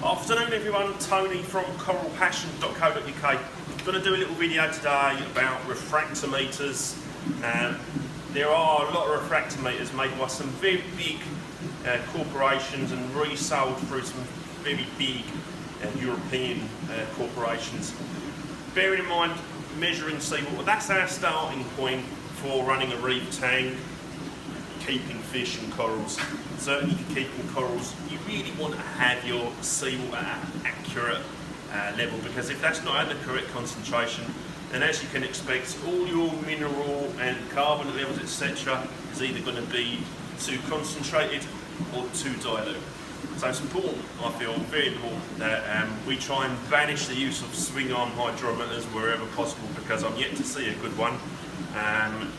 Afternoon everyone, Tony from coralpassion.co.uk. I'm going to do a little video today about refractometers. There are a lot of refractometers made by some very big corporations and resold through some very big European corporations. Bearing in mind, measuring seawater, that's our starting point for running a reef tank, keeping fish and corals. Certainly for keeping corals, you really want to have your seawater at accurate level, because if that's not at the correct concentration, then as you can expect, all your mineral and carbon levels, etc., is either going to be too concentrated or too dilute. So it's important, I feel, very important that we try and banish the use of swing arm hydrometers wherever possible, because I'm yet to see a good one. And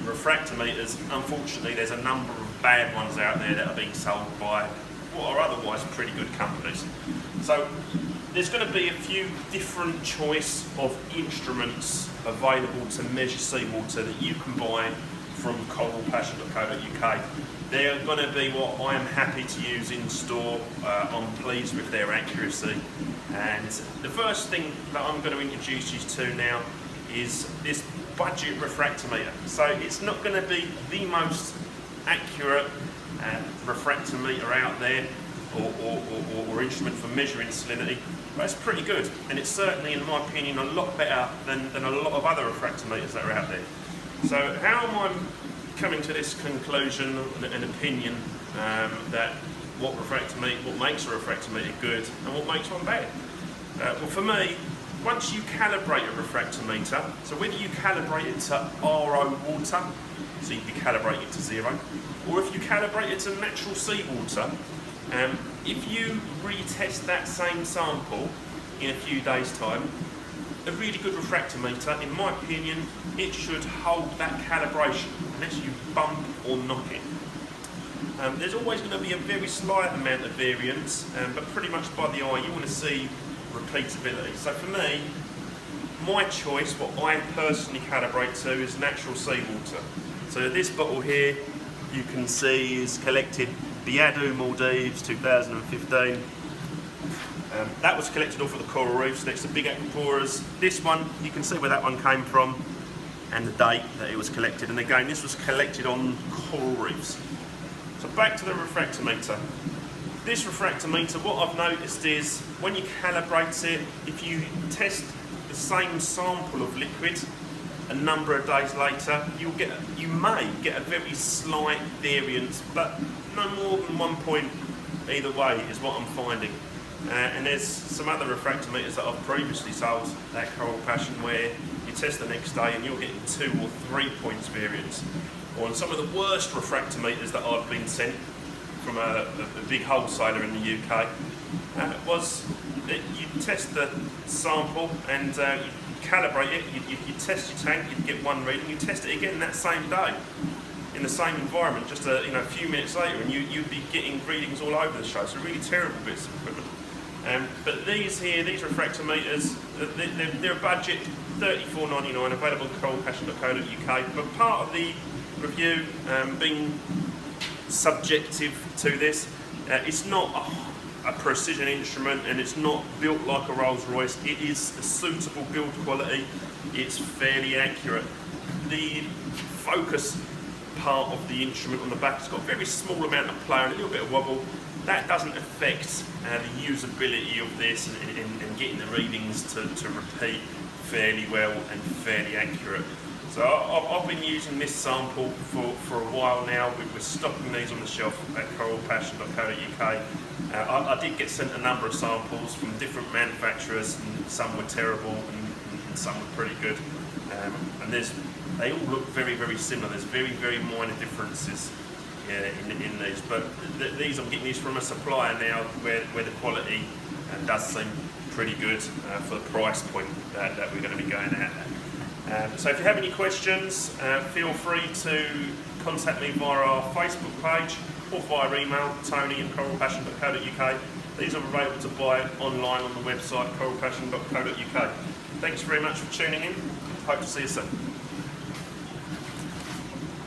refractometers, unfortunately, there's a number of bad ones out there that are being sold by what are otherwise pretty good companies. So there's going to be a few different choice of instruments available to measure seawater that you can buy from coralpassion.co.uk. They're going to be what I am happy to use in store. I'm pleased with their accuracy. And the first thing that I'm going to introduce you to now is this budget refractometer. So it's not going to be the most accurate refractometer out there or instrument for measuring salinity, but it's pretty good, and it's certainly, in my opinion, a lot better than a lot of other refractometers that are out there. So how am I coming to this conclusion and opinion that what makes a refractometer good and what makes one bad? Well, for me, once you calibrate a refractometer, so whether you calibrate it to RO water, so you can calibrate it to 0, or if you calibrate it to natural seawater, if you retest that same sample in a few days' time, a really good refractometer, in my opinion, it should hold that calibration unless you bump or knock it. There's always going to be a very slight amount of variance, but pretty much by the eye you want to see repeatability. So for me, my choice, what I personally calibrate to, is natural seawater. So this bottle here, you can see, is collected Biadu, Maldives, 2015. That was collected off of the coral reefs next to big aquaporas. This one, you can see where that one came from and the date that it was collected. And again, this was collected on coral reefs. So back to the refractometer. This refractometer, what I've noticed is when you calibrate it, if you test the same sample of liquid a number of days later, you may get a very slight variance, but no more than 1 point either way is what I'm finding. And there's some other refractometers that I've previously sold at Coral Passion where you test the next day and you're getting 2 or 3 points variance. Or on some of the worst refractometers that I've been sent from a big wholesaler in the UK, was that you test the sample and you calibrate it, you test your tank, you get one reading, you test it again that same day in the same environment, just a few minutes later, and you'd be getting readings all over the show. So really terrible bits of equipment. But these refractometers, they're a budget, $34.99, available at coralpassion.co.uk. But part of the review being subjective to this, it's not a precision instrument and it's not built like a Rolls Royce. It is a suitable build quality, it's fairly accurate. The focus part of the instrument on the back has got a very small amount of play and a little bit of wobble. That doesn't affect the usability of this and getting the readings to repeat fairly well and fairly accurate. So I've been using this sample for a while now. We're stocking these on the shelf at coralpassion.co.uk. I did get sent a number of samples from different manufacturers, and some were terrible and some were pretty good. And they all look very, very similar. There's very, very minor differences in these. But these, I'm getting these from a supplier now where the quality does seem pretty good for the price point that we're going to be going at. So if you have any questions, feel free to contact me via our Facebook page or via email, tony@coralpassion.co.uk. These are available to buy online on the website coralpassion.co.uk. Thanks very much for tuning in. Hope to see you soon.